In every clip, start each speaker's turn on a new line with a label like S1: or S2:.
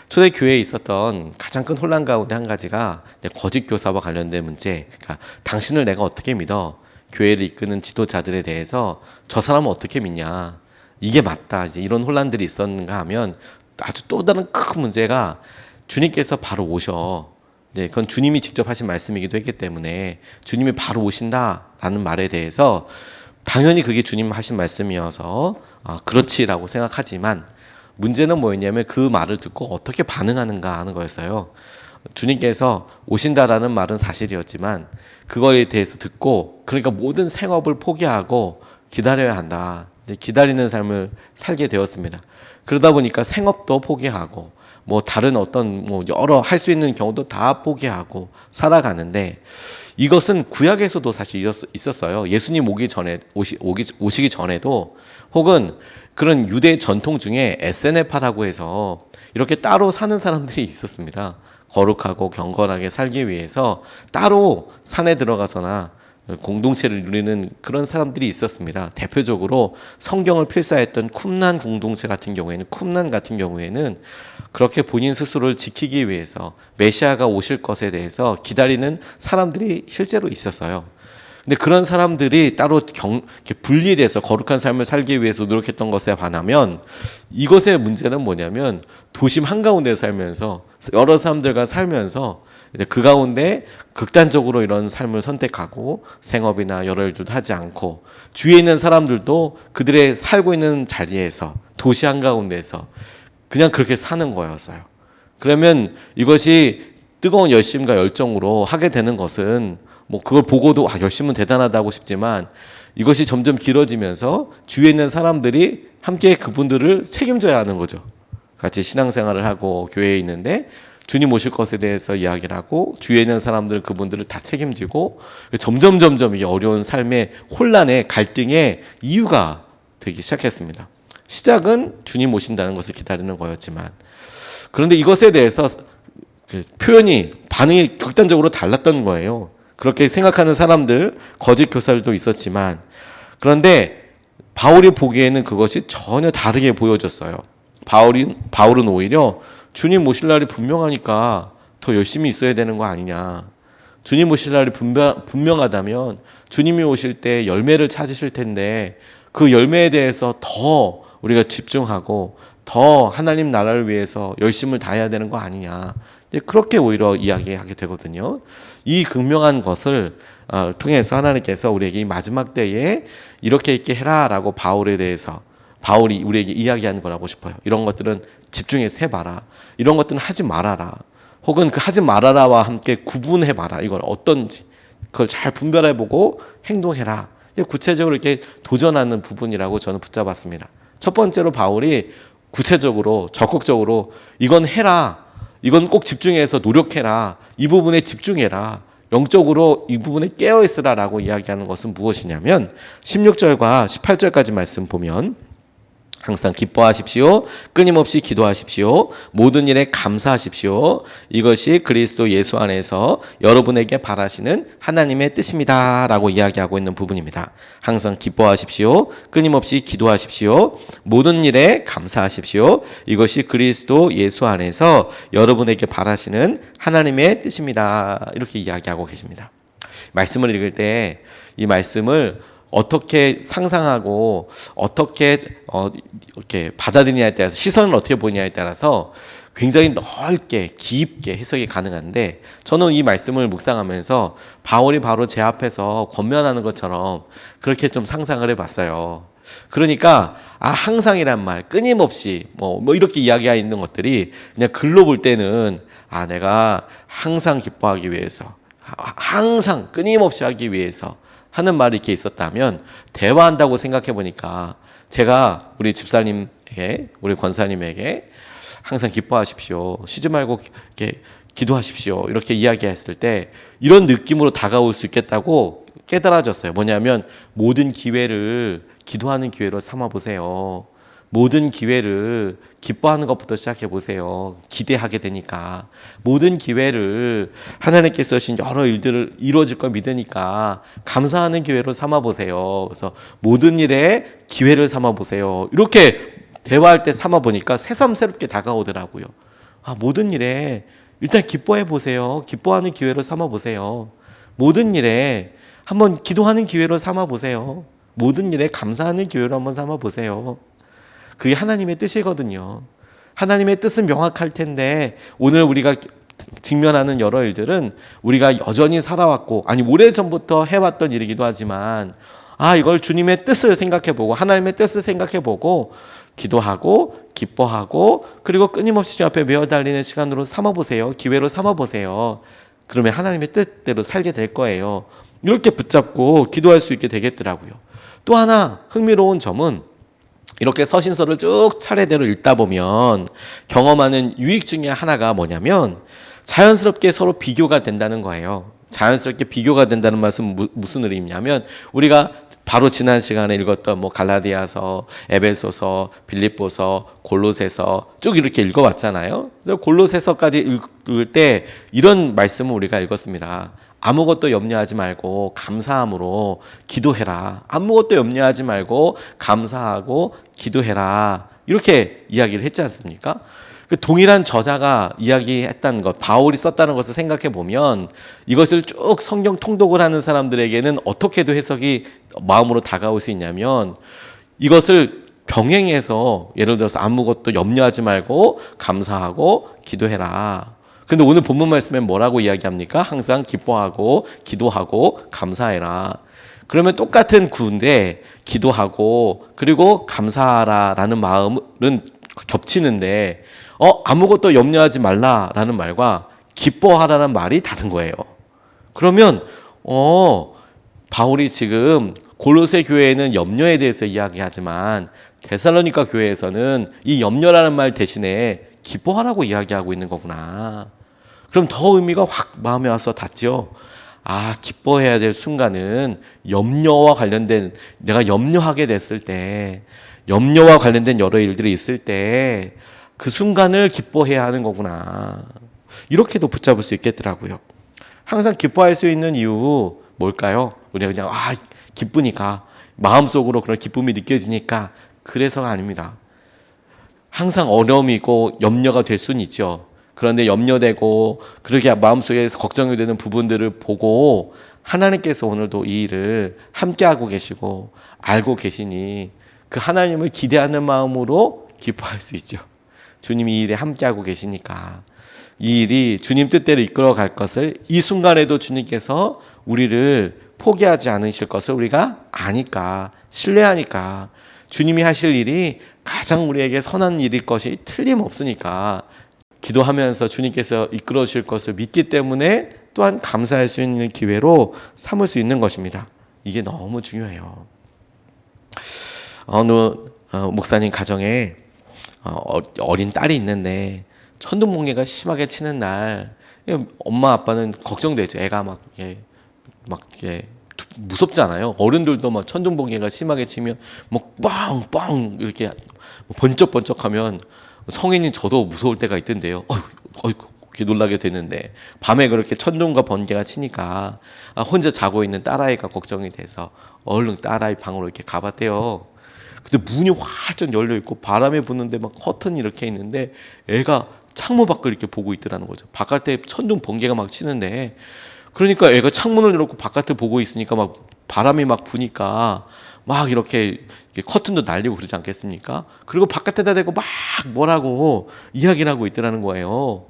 S1: 초대교회에 있었던 가장 큰 혼란 가운데 한 가지가 거짓 교사와 관련된 문제. 그러니까 당신을 내가 어떻게 믿어? 교회를 이끄는 지도자들에 대해서 저 사람은 어떻게 믿냐? 이게 맞다. 이제 이런 혼란들이 있었는가 하면 아주 또 다른 큰 문제가 주님께서 바로 오셔. 그건 주님이 직접 하신 말씀이기도 했기 때문에 주님이 바로 오신다라는 말에 대해서 당연히 그게 주님 하신 말씀이어서 그렇지라고 생각하지만 문제는 뭐였냐면 그 말을 듣고 어떻게 반응하는가 하는 거였어요. 주님께서 오신다라는 말은 사실이었지만 그거에 대해서 듣고 그러니까 모든 생업을 포기하고 기다려야 한다. 기다리는 삶을 살게 되었습니다. 그러다 보니까 생업도 포기하고 뭐 다른 어떤 뭐 여러 할 수 있는 경우도 다 포기하고 살아가는데 이것은 구약에서도 사실 있었어요. 예수님 오시기 전에도 혹은 그런 유대 전통 중에 에세네파라고 해서 이렇게 따로 사는 사람들이 있었습니다. 거룩하고 경건하게 살기 위해서 따로 산에 들어가서나 공동체를 누리는 그런 사람들이 있었습니다. 대표적으로 성경을 필사했던 쿰난 공동체 같은 경우에는 그렇게 본인 스스로를 지키기 위해서 메시아가 오실 것에 대해서 기다리는 사람들이 실제로 있었어요. 근데 그런 사람들이 따로 분리돼서 거룩한 삶을 살기 위해서 노력했던 것에 반하면 이것의 문제는 뭐냐면 도심 한가운데 살면서 여러 사람들과 살면서 그 가운데 극단적으로 이런 삶을 선택하고 생업이나 여러 일들도 하지 않고 주위에 있는 사람들도 그들의 살고 있는 자리에서 도시 한가운데에서 그냥 그렇게 사는 거였어요. 그러면 이것이 뜨거운 열심과 열정으로 하게 되는 것은 뭐 그걸 보고도 열심은 대단하다고 싶지만 이것이 점점 길어지면서 주위에 있는 사람들이 함께 그분들을 책임져야 하는 거죠. 같이 신앙생활을 하고 교회에 있는데 주님 오실 것에 대해서 이야기를 하고 주위에 있는 사람들 그분들을 다 책임지고 점점 이 어려운 삶의 혼란의 갈등의 이유가 되기 시작했습니다. 시작은 주님 오신다는 것을 기다리는 거였지만 그런데 이것에 대해서 반응이 극단적으로 달랐던 거예요. 그렇게 생각하는 사람들, 거짓 교사들도 있었지만 그런데 바울이 보기에는 그것이 전혀 다르게 보여졌어요. 바울은 오히려 주님 오실 날이 분명하니까 더 열심히 있어야 되는 거 아니냐. 주님 오실 날이 분명하다면 주님이 오실 때 열매를 찾으실 텐데 그 열매에 대해서 더 우리가 집중하고 더 하나님 나라를 위해서 열심을 다해야 되는 거 아니냐. 그렇게 오히려 이야기하게 되거든요. 이 극명한 것을 통해서 하나님께서 우리에게 이 마지막 때에 이렇게 해라라고 바울이 우리에게 이야기하는 거라고 싶어요. 이런 것들은 집중해서 해봐라. 이런 것들은 하지 말아라. 혹은 그 하지 말아라와 함께 구분해봐라. 이걸 어떤지 그걸 잘 분별해보고 행동해라. 구체적으로 이렇게 도전하는 부분이라고 저는 붙잡았습니다. 첫 번째로 바울이 구체적으로 적극적으로 이건 해라. 이건 꼭 집중해서 노력해라. 이 부분에 집중해라. 영적으로 이 부분에 깨어있으라라고 이야기하는 것은 무엇이냐면 16절과 18절까지 말씀 보면 항상 기뻐하십시오. 끊임없이 기도하십시오. 모든 일에 감사하십시오. 이것이 그리스도 예수 안에서 여러분에게 바라시는 하나님의 뜻입니다. 라고 이야기하고 있는 부분입니다. 항상 기뻐하십시오. 끊임없이 기도하십시오. 모든 일에 감사하십시오. 이것이 그리스도 예수 안에서 여러분에게 바라시는 하나님의 뜻입니다. 이렇게 이야기하고 계십니다. 말씀을 읽을 때 이 말씀을 어떻게 상상하고 어떻게 이렇게 받아들이냐에 따라서 시선을 어떻게 보냐에 따라서 굉장히 넓게 깊게 해석이 가능한데 저는 이 말씀을 묵상하면서 바울이 바로 제 앞에서 권면하는 것처럼 그렇게 좀 상상을 해봤어요. 그러니까 항상이란 말 끊임없이 뭐 이렇게 이야기가 있는 것들이 그냥 글로 볼 때는 내가 항상 기뻐하기 위해서 항상 끊임없이 하기 위해서 하는 말이 이렇게 있었다면 대화한다고 생각해 보니까 제가 우리 집사님에게 우리 권사님에게 항상 기뻐하십시오. 쉬지 말고 이렇게 기도하십시오. 이렇게 이야기했을 때 이런 느낌으로 다가올 수 있겠다고 깨달아졌어요. 뭐냐면 모든 기회를 기도하는 기회로 삼아 보세요. 모든 기회를 기뻐하는 것부터 시작해 보세요. 기대하게 되니까. 모든 기회를 하나님께서 하신 여러 일들을 이루어질 걸 믿으니까 감사하는 기회로 삼아 보세요. 그래서 모든 일에 기회를 삼아 보세요. 이렇게 대화할 때 삼아 보니까 새삼스럽게 다가오더라고요. 모든 일에 일단 기뻐해 보세요. 기뻐하는 기회로 삼아 보세요. 모든 일에 한번 기도하는 기회로 삼아 보세요. 모든 일에 감사하는 기회로 한번 삼아 보세요. 그게 하나님의 뜻이거든요. 하나님의 뜻은 명확할 텐데 오늘 우리가 직면하는 여러 일들은 우리가 여전히 살아왔고 오래전부터 해왔던 일이기도 하지만 이걸 주님의 뜻을 생각해보고 하나님의 뜻을 생각해보고 기도하고 기뻐하고 그리고 끊임없이 주 앞에 메어 달리는 시간으로 삼아보세요. 기회로 삼아보세요. 그러면 하나님의 뜻대로 살게 될 거예요. 이렇게 붙잡고 기도할 수 있게 되겠더라고요. 또 하나 흥미로운 점은 이렇게 서신서를 쭉 차례대로 읽다 보면 경험하는 유익 중에 하나가 뭐냐면 자연스럽게 서로 비교가 된다는 거예요. 자연스럽게 비교가 된다는 말씀은 무슨 의미냐면 우리가 바로 지난 시간에 읽었던 갈라디아서, 에베소서, 빌립보서, 골로새서 쭉 이렇게 읽어왔잖아요. 그래서 골로새서까지 읽을 때 이런 말씀을 우리가 읽었습니다. 아무것도 염려하지 말고 감사함으로 기도해라. 아무것도 염려하지 말고 감사하고 기도해라. 이렇게 이야기를 했지 않습니까? 그 동일한 저자가 이야기했다는 것, 바울이 썼다는 것을 생각해 보면 이것을 쭉 성경 통독을 하는 사람들에게는 어떻게도 해석이 마음으로 다가올 수 있냐면 이것을 병행해서 예를 들어서 아무것도 염려하지 말고 감사하고 기도해라. 근데 오늘 본문 말씀에 뭐라고 이야기합니까? 항상 기뻐하고 기도하고 감사해라. 그러면 똑같은 구인데 기도하고 그리고 감사하라라는 마음은 겹치는데 아무것도 염려하지 말라라는 말과 기뻐하라는 말이 다른 거예요. 그러면 바울이 지금 골로새 교회에는 염려에 대해서 이야기하지만 데살로니가 교회에서는 이 염려라는 말 대신에 기뻐하라고 이야기하고 있는 거구나. 그럼 더 의미가 확 마음에 와서 닿죠. 기뻐해야 될 순간은 염려와 관련된 내가 염려하게 됐을 때 염려와 관련된 여러 일들이 있을 때 그 순간을 기뻐해야 하는 거구나. 이렇게도 붙잡을 수 있겠더라고요. 항상 기뻐할 수 있는 이유 뭘까요? 우리가 그냥 기쁘니까 마음속으로 그런 기쁨이 느껴지니까 그래서가 아닙니다. 항상 어려움이 있고 염려가 될 수는 있죠. 그런데 염려되고 그렇게 마음속에 걱정이 되는 부분들을 보고 하나님께서 오늘도 이 일을 함께하고 계시고 알고 계시니 그 하나님을 기대하는 마음으로 기뻐할 수 있죠. 주님이 이 일에 함께하고 계시니까 이 일이 주님 뜻대로 이끌어 갈 것을 이 순간에도 주님께서 우리를 포기하지 않으실 것을 우리가 아니까 신뢰하니까 주님이 하실 일이 가장 우리에게 선한 일일 것이 틀림없으니까 기도하면서 주님께서 이끌어 주실 것을 믿기 때문에 또한 감사할 수 있는 기회로 삼을 수 있는 것입니다. 이게 너무 중요해요. 어느 목사님 가정에 어린 딸이 있는데 천둥번개가 심하게 치는 날 엄마 아빠는 걱정되죠. 애가 막 무섭잖아요. 어른들도 막 천둥번개가 심하게 치면 빵빵 이렇게 번쩍번쩍하면 성인인 저도 무서울 때가 있던데요. 이렇게 놀라게 되는데 밤에 그렇게 천둥과 번개가 치니까 혼자 자고 있는 딸아이가 걱정이 돼서 얼른 딸아이 방으로 이렇게 가봤대요. 근데 문이 활짝 열려 있고 바람이 부는데 막 커튼이 이렇게 있는데 애가 창문 밖을 이렇게 보고 있더라는 거죠. 바깥에 천둥 번개가 막 치는데 그러니까 애가 창문을 열고 바깥을 보고 있으니까 막 바람이 막 부니까 막 이렇게 커튼도 날리고 그러지 않겠습니까? 그리고 바깥에다 대고 막 뭐라고 이야기를 하고 있더라는 거예요.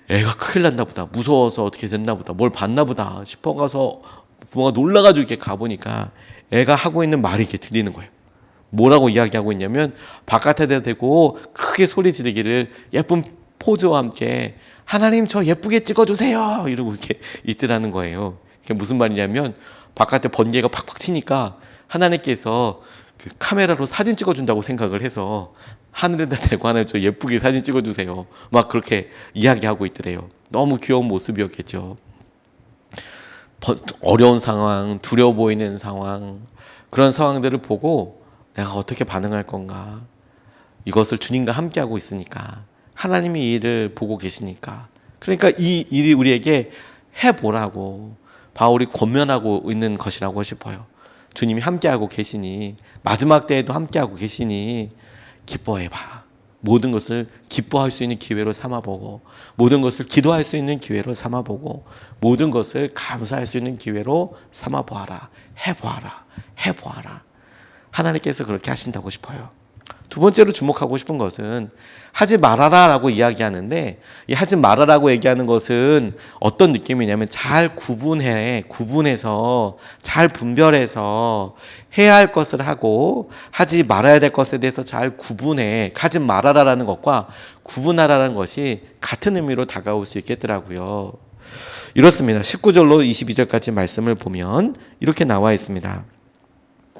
S1: 애가 큰일 났나 보다. 무서워서 어떻게 됐나 보다. 뭘 봤나 보다 싶어가서 부모가 놀라가지고 이렇게 가보니까 애가 하고 있는 말이 이렇게 들리는 거예요. 뭐라고 이야기하고 있냐면 바깥에다 대고 크게 소리 지르기를 예쁜 포즈와 함께 하나님 저 예쁘게 찍어주세요 이러고 이렇게 있더라는 거예요. 그게 무슨 말이냐면 바깥에 번개가 팍팍 치니까 하나님께서 그 카메라로 사진 찍어준다고 생각을 해서 하늘에다 대고 하나님 저 예쁘게 사진 찍어주세요 막 그렇게 이야기하고 있더래요. 너무 귀여운 모습이었겠죠. 어려운 상황, 두려워 보이는 상황, 그런 상황들을 보고 내가 어떻게 반응할 건가. 이것을 주님과 함께하고 있으니까 하나님이 이 일을 보고 계시니까 그러니까 이 일이 우리에게 해보라고 바울이 권면하고 있는 것이라고 싶어요. 주님이 함께하고 계시니 마지막 때에도 함께하고 계시니 기뻐해봐. 모든 것을 기뻐할 수 있는 기회로 삼아보고, 모든 것을 기도할 수 있는 기회로 삼아보고, 모든 것을 감사할 수 있는 기회로 삼아보아라. 해보아라. 하나님께서 그렇게 하신다고 싶어요. 두 번째로 주목하고 싶은 것은 하지 말아라라고 이야기하는데, 이 하지 말아라고 얘기하는 것은 어떤 느낌이냐면 잘 구분해서 잘 분별해서 해야 할 것을 하고 하지 말아야 될 것에 대해서 잘 구분해. 하지 말아라라는 것과 구분하라는 것이 같은 의미로 다가올 수 있겠더라고요. 이렇습니다. 19절로 22절까지 말씀을 보면 이렇게 나와 있습니다.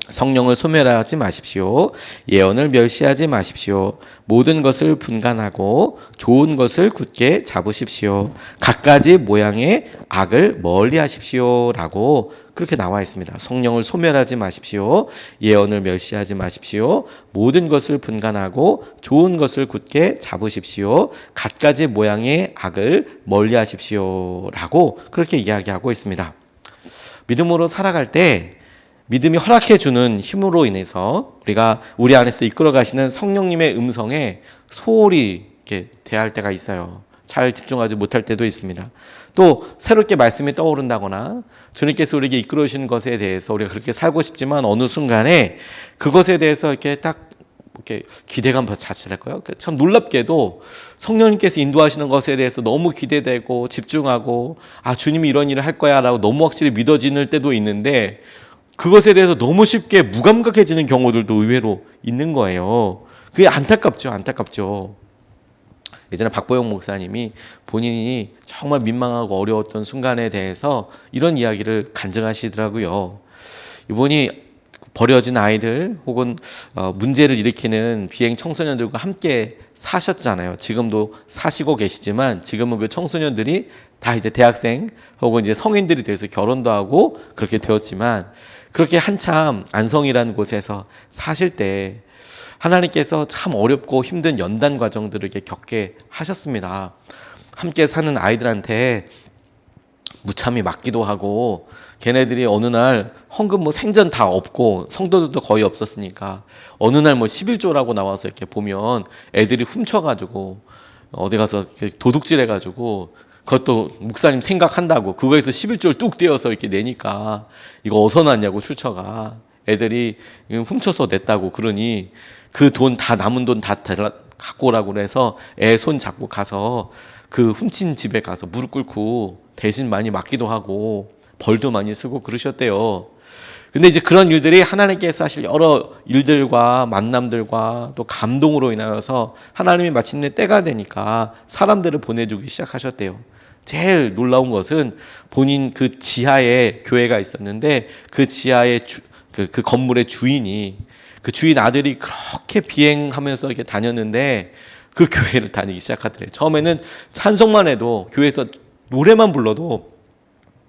S1: 성령을 소멸하지 마십시오. 예언을 멸시하지 마십시오. 모든 것을 분간하고 좋은 것을 굳게 잡으십시오. 갖가지 모양의 악을 멀리하십시오. 라고 그렇게 나와 있습니다. 성령을 소멸하지 마십시오. 예언을 멸시하지 마십시오. 모든 것을 분간하고 좋은 것을 굳게 잡으십시오. 갖가지 모양의 악을 멀리하십시오. 라고 그렇게 이야기하고 있습니다. 믿음으로 살아갈 때 믿음이 허락해주는 힘으로 인해서 우리가 우리 안에서 이끌어 가시는 성령님의 음성에 소홀히 이렇게 대할 때가 있어요. 잘 집중하지 못할 때도 있습니다. 또 새롭게 말씀이 떠오른다거나 주님께서 우리에게 이끌어 주시는 것에 대해서 우리가 그렇게 살고 싶지만 어느 순간에 그것에 대해서 이렇게 딱 이렇게 기대감 자체랄까요? 참 놀랍게도 성령님께서 인도하시는 것에 대해서 너무 기대되고 집중하고 주님이 이런 일을 할 거야 라고 너무 확실히 믿어지는 때도 있는데 그것에 대해서 너무 쉽게 무감각해지는 경우들도 의외로 있는 거예요. 그게 안타깝죠. 예전에 박보영 목사님이 본인이 정말 민망하고 어려웠던 순간에 대해서 이런 이야기를 간증하시더라고요. 이분이 버려진 아이들 혹은 문제를 일으키는 비행 청소년들과 함께 사셨잖아요. 지금도 사시고 계시지만 지금은 그 청소년들이 다 이제 대학생 혹은 이제 성인들이 돼서 결혼도 하고 그렇게 되었지만 그렇게 한참 안성이라는 곳에서 사실 때 하나님께서 참 어렵고 힘든 연단 과정들을 이렇게 겪게 하셨습니다. 함께 사는 아이들한테 무참히 맞기도 하고 걔네들이 어느 날 헌금 생전 다 없고 성도들도 거의 없었으니까 어느 날 11조라고 나와서 이렇게 보면 애들이 훔쳐가지고 어디 가서 도둑질해가지고 그것도 목사님 생각한다고 그거에서 11조를 뚝 떼어서 이렇게 내니까 이거 어디서 났냐고 출처가 애들이 훔쳐서 냈다고 그러니 그 돈 다 남은 돈 다 갖고 오라고 그래서 애 손 잡고 가서 그 훔친 집에 가서 무릎 꿇고 대신 많이 맞기도 하고 벌도 많이 쓰고 그러셨대요. 근데 이제 그런 일들이 하나님께서 하실 여러 일들과 만남들과 또 감동으로 인하여서 하나님이 마침내 때가 되니까 사람들을 보내주기 시작하셨대요. 제일 놀라운 것은 본인 그 지하에 교회가 있었는데 그 지하에 그 건물의 주인이 그 주인 아들이 그렇게 비행하면서 이렇게 다녔는데 그 교회를 다니기 시작하더래요. 처음에는 찬송만 해도 교회에서 노래만 불러도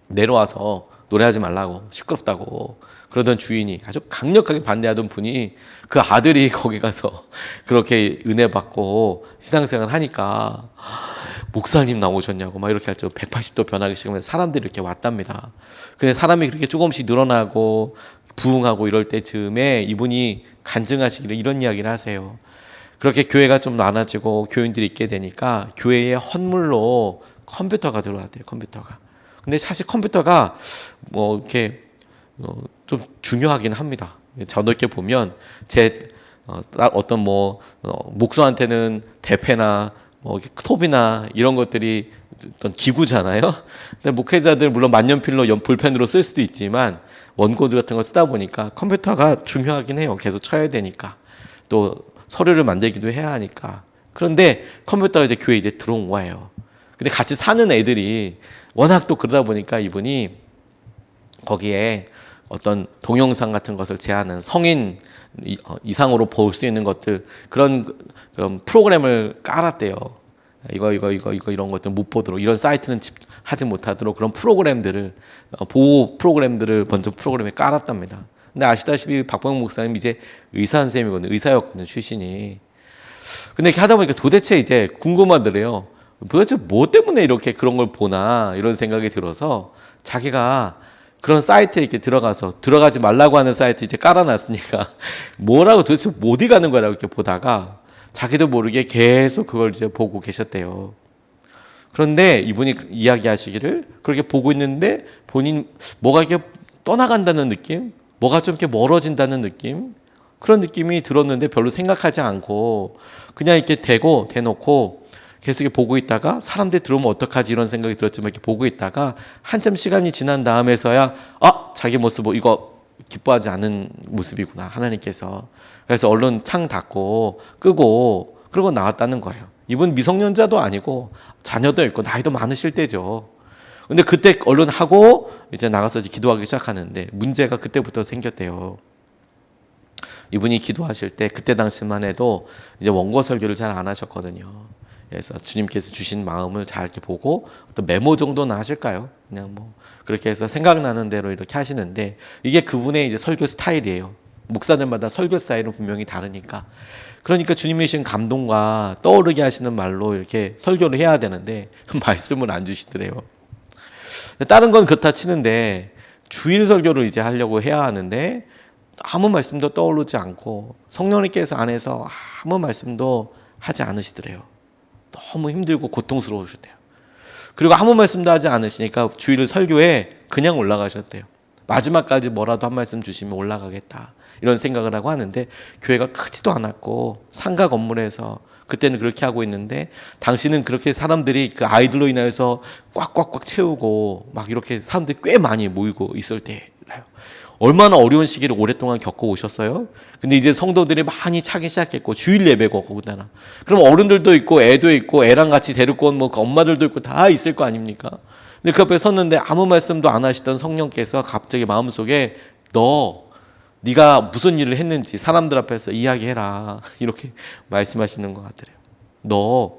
S1: 내려와서 노래하지 말라고 시끄럽다고 그러던 주인이 아주 강력하게 반대하던 분이 그 아들이 거기 가서 그렇게 은혜 받고 신앙생활 하니까 목사님 나오셨냐고 막 이렇게 할 줄 180도 변하기 시작하면서 사람들이 이렇게 왔답니다. 근데 사람이 그렇게 조금씩 늘어나고 부흥하고 이럴 때쯤에 이분이 간증하시기를 이런 이야기를 하세요. 그렇게 교회가 좀 나눠지고 교인들이 있게 되니까 교회의 헌물로 컴퓨터가 들어왔대요. 컴퓨터가. 근데 사실 컴퓨터가 이렇게 좀 중요하긴 합니다. 저도 이렇게 보면 어떤 목수한테는 대패나 톱이나 이런 것들이 어떤 기구잖아요. 근데 목회자들 물론 만년필로 볼펜으로 쓸 수도 있지만 원고들 같은 걸 쓰다 보니까 컴퓨터가 중요하긴 해요. 계속 쳐야 되니까 또 서류를 만들기도 해야 하니까. 그런데 컴퓨터가 이제 교회에 이제 들어온 거예요. 근데 같이 사는 애들이 워낙 또 그러다 보니까 이분이 거기에 어떤 동영상 같은 것을 제하는 성인 이상으로 볼 수 있는 것들 그런 프로그램을 깔았대요. 이거 이런 것들 못 보도록 이런 사이트는 하지 못하도록 그런 프로그램들을 보호 프로그램들을 먼저 프로그램에 깔았답니다. 근데 아시다시피 박봉 목사님 이제 의사 선생님이거든요. 의사였거든요, 출신이. 근데 이렇게 하다 보니까 도대체 이제 궁금하더래요. 도대체 뭐 때문에 이렇게 그런 걸 보나 이런 생각이 들어서 자기가 그런 사이트에 이렇게 들어가지 말라고 하는 사이트 이제 깔아놨으니까 뭐라고 도대체 어디 가는 거라고 이렇게 보다가 자기도 모르게 계속 그걸 이제 보고 계셨대요. 그런데 이분이 이야기하시기를 그렇게 보고 있는데 본인 뭐가 이렇게 떠나간다는 느낌? 뭐가 좀 이렇게 멀어진다는 느낌? 그런 느낌이 들었는데 별로 생각하지 않고 그냥 이렇게 대놓고 계속 이렇게 보고 있다가 사람들이 들어오면 어떡하지 이런 생각이 들었지만 이렇게 보고 있다가 한참 시간이 지난 다음에서야 자기 모습 이거 기뻐하지 않은 모습이구나 하나님께서. 그래서 얼른 창 닫고 끄고 그러고 나왔다는 거예요. 이분 미성년자도 아니고 자녀도 있고 나이도 많으실 때죠. 근데 그때 얼른 하고 이제 나가서 이제 기도하기 시작하는데 문제가 그때부터 생겼대요. 이분이 기도하실 때 그때 당시만 해도 이제 원고 설교를 잘 안 하셨거든요. 그래서 주님께서 주신 마음을 잘 이렇게 보고 어떤 메모 정도는 하실까요? 그냥 뭐 그렇게 해서 생각나는 대로 이렇게 하시는데 이게 그분의 이제 설교 스타일이에요. 목사들마다 설교 스타일은 분명히 다르니까. 그러니까 주님이 주신 감동과 떠오르게 하시는 말로 이렇게 설교를 해야 되는데 말씀을 안 주시더래요. 다른 건 그렇다 치는데 주일 설교를 이제 하려고 해야 하는데 아무 말씀도 떠오르지 않고 성령님께서 안에서 아무 말씀도 하지 않으시더래요. 너무 힘들고 고통스러우셨대요. 그리고 아무 말씀도 하지 않으시니까 주일 설교에 그냥 올라가셨대요. 마지막까지 뭐라도 한 말씀 주시면 올라가겠다 이런 생각을 하고 하는데 교회가 크지도 않았고 상가 건물에서 그때는 그렇게 하고 있는데 당시는 그렇게 사람들이 그 아이들로 인하여서 꽉꽉꽉 채우고 막 이렇게 사람들이 꽤 많이 모이고 있을 때라요. 얼마나 어려운 시기를 오랫동안 겪어 오셨어요? 근데 이제 성도들이 많이 차기 시작했고 주일 예배고 거기다가 그럼 어른들도 있고 애도 있고 애랑 같이 데리고 온 뭐 엄마들도 있고 다 있을 거 아닙니까? 근데 그 앞에 섰는데 아무 말씀도 안 하시던 성령께서 갑자기 마음속에 네가 무슨 일을 했는지 사람들 앞에서 이야기해라 이렇게 말씀하시는 것 같더래요. 너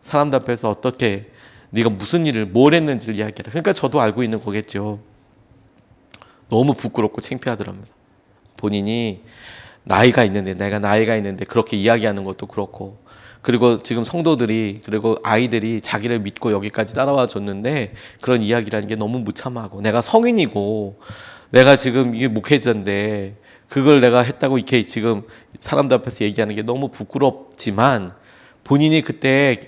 S1: 사람들 앞에서 어떻게 네가 무슨 일을 뭘 했는지를 이야기해라. 그러니까 저도 알고 있는 거겠죠. 너무 부끄럽고 창피하더랍니다. 본인이 나이가 있는데 그렇게 이야기하는 것도 그렇고 그리고 지금 성도들이 그리고 아이들이 자기를 믿고 여기까지 따라와 줬는데 그런 이야기라는 게 너무 무참하고 내가 성인이고 내가 지금 이게 목회자인데 그걸 내가 했다고 이렇게 지금 사람들 앞에서 얘기하는 게 너무 부끄럽지만 본인이 그때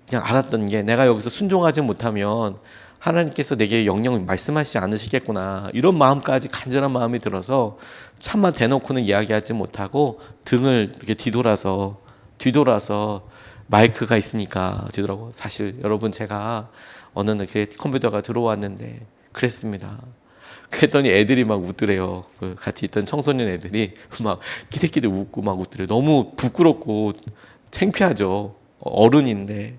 S1: 그냥 알았던 게 내가 여기서 순종하지 못하면 하나님께서 내게 영영 말씀하시지 않으시겠구나 이런 마음까지 간절한 마음이 들어서 차마 대놓고는 이야기하지 못하고 등을 이렇게 뒤돌아서 마이크가 있으니까 뒤돌아보고 사실 여러분 제가 어느 날 이렇게 컴퓨터가 들어왔는데 그랬습니다. 그랬더니 애들이 막 웃더래요. 그 같이 있던 청소년 애들이 막 키득키득 웃고 막 웃더래요. 너무 부끄럽고 창피하죠. 어른인데.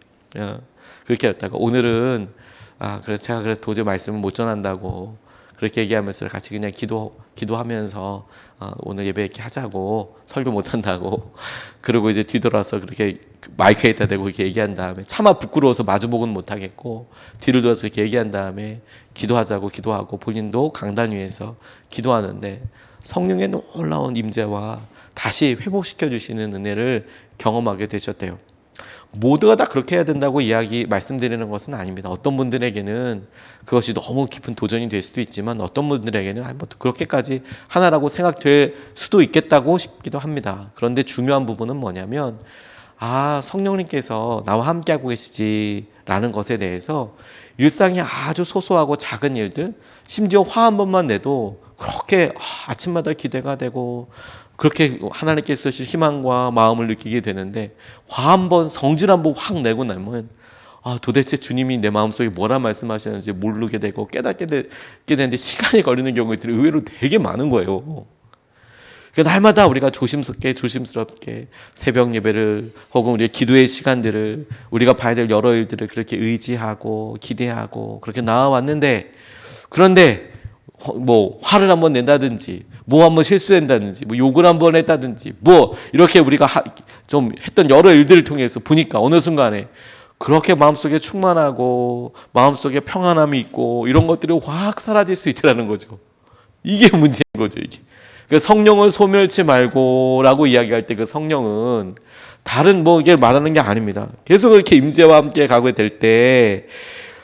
S1: 그렇게 했다가 오늘은 그래 제가 그래 도저히 말씀을 못 전한다고 그렇게 얘기하면서 같이 그냥 기도하면서 오늘 예배 이렇게 하자고 설교 못 한다고 그리고 이제 뒤돌아서 그렇게 마이크에다 대고 이렇게 얘기한 다음에 차마 부끄러워서 마주보고는 못 하겠고 뒤를 돌아서 이렇게 얘기한 다음에 기도하자고 기도하고 본인도 강단 위에서 기도하는데 성령의 놀라운 임재와 다시 회복시켜 주시는 은혜를 경험하게 되셨대요. 모두가 다 그렇게 해야 된다고 말씀드리는 것은 아닙니다. 어떤 분들에게는 그것이 너무 깊은 도전이 될 수도 있지만 어떤 분들에게는 뭐 그렇게까지 하나라고 생각될 수도 있겠다고 싶기도 합니다. 그런데 중요한 부분은 뭐냐면 성령님께서 나와 함께하고 계시지라는 것에 대해서 일상의 아주 소소하고 작은 일들 심지어 화 한 번만 내도 그렇게 아침마다 기대가 되고 그렇게 하나님께서 주신 희망과 마음을 느끼게 되는데 화 한 번, 성질 한 번 확 내고 나면 도대체 주님이 내 마음속에 뭐라 말씀하셨는지 모르게 되고 깨닫게 되는데 시간이 걸리는 경우들이 의외로 되게 많은 거예요. 그러니까 날마다 우리가 조심스럽게 새벽 예배를 혹은 우리의 기도의 시간들을 우리가 봐야 될 여러 일들을 그렇게 의지하고 기대하고 그렇게 나아왔는데 그런데 뭐 화를 한번 낸다든지 뭐 한번 실수한다든지 뭐 욕을 한번 했다든지 뭐 이렇게 우리가 좀 했던 여러 일들을 통해서 보니까 어느 순간에 그렇게 마음속에 충만하고 마음속에 평안함이 있고 이런 것들이 확 사라질 수 있다는 거죠. 이게 문제인 거죠. 이게 그 성령을 소멸치 말고라고 이야기할 때 그 성령은 다른 이게 말하는 게 아닙니다. 계속 이렇게 임재와 함께 가게 될 때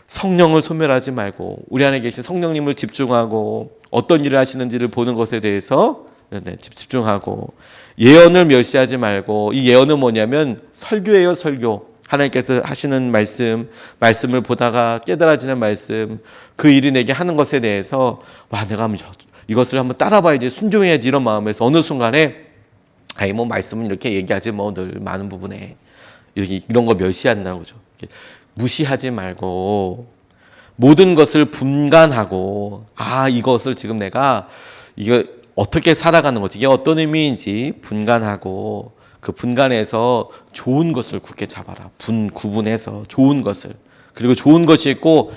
S1: 성령을 소멸하지 말고 우리 안에 계신 성령님을 집중하고 어떤 일을 하시는지를 보는 것에 대해서 네, 집중하고 예언을 멸시하지 말고, 이 예언은 뭐냐면 설교예요, 설교. 하나님께서 하시는 말씀을 보다가 깨달아지는 말씀, 그 일이 내게 하는 것에 대해서 와, 내가 한번 이것을 한번 따라봐야지, 순종해야지, 이런 마음에서 어느 순간에 아이 뭐 말씀은 이렇게 얘기하지 뭐 늘 많은 부분에 이런 거 멸시한다는 거죠. 무시하지 말고 모든 것을 분간하고, 이것을 지금 내가 이거 어떻게 살아가는 거지, 이게 어떤 의미인지 분간하고, 그 분간해서 좋은 것을 굳게 잡아라. 구분해서 좋은 것을, 그리고 좋은 것이 있고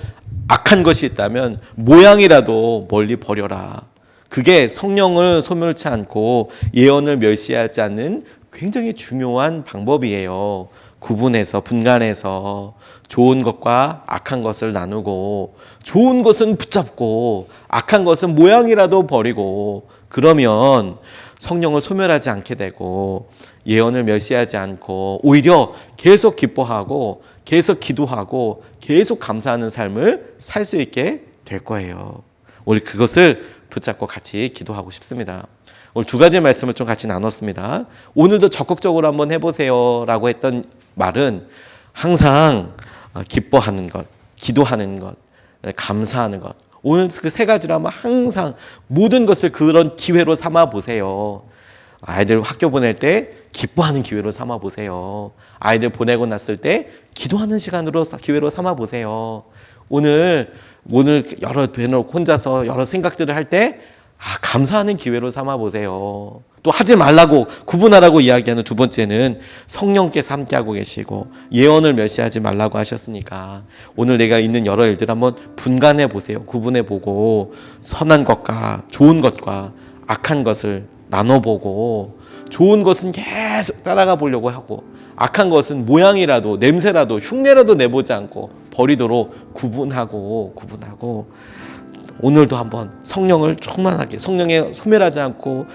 S1: 악한 것이 있다면 모양이라도 멀리 버려라. 그게 성령을 소멸치 않고 예언을 멸시하지 않는 굉장히 중요한 방법이에요. 구분해서, 분간해서 좋은 것과 악한 것을 나누고, 좋은 것은 붙잡고 악한 것은 모양이라도 버리고, 그러면 성령을 소멸하지 않게 되고 예언을 멸시하지 않고 오히려 계속 기뻐하고 계속 기도하고 계속 감사하는 삶을 살 수 있게 될 거예요. 오늘 그것을 붙잡고 같이 기도하고 싶습니다. 오늘 두 가지 말씀을 좀 같이 나눴습니다. 오늘도 적극적으로 한번 해보세요 라고 했던 말은 항상 기뻐하는 것, 기도하는 것, 감사하는 것, 오늘 그 세 가지로 하면 항상 모든 것을 그런 기회로 삼아 보세요. 아이들 학교 보낼 때 기뻐하는 기회로 삼아 보세요. 아이들 보내고 났을 때 기도하는 기회로 삼아 보세요. 오늘 여러 되놓고 혼자서 여러 생각들을 할 때 감사하는 기회로 삼아 보세요. 또 하지 말라고, 구분하라고 이야기하는 두 번째는 성령께서 함께하고 계시고 예언을 멸시하지 말라고 하셨으니까 오늘 내가 있는 여러 일들 한번 분간해 보세요. 구분해 보고 선한 것과 좋은 것과 악한 것을 나눠보고, 좋은 것은 계속 따라가 보려고 하고 악한 것은 모양이라도 냄새라도 흉내라도 내보지 않고 버리도록 구분하고 오늘도 한번 성령을 충만하게, 성령에 소멸하지 않고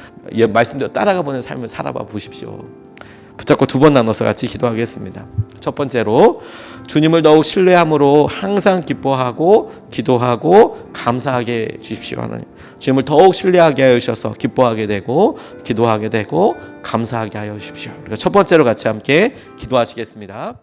S1: 말씀대로 따라가 보는 삶을 살아봐 보십시오. 붙잡고 두 번 나눠서 같이 기도하겠습니다. 첫 번째로, 주님을 더욱 신뢰함으로 항상 기뻐하고 기도하고 감사하게 주십시오. 하나님, 주님을 더욱 신뢰하게 하여 주셔서 기뻐하게 되고 기도하게 되고 감사하게 하여 주십시오. 그러니까 첫 번째로 같이 함께 기도하시겠습니다.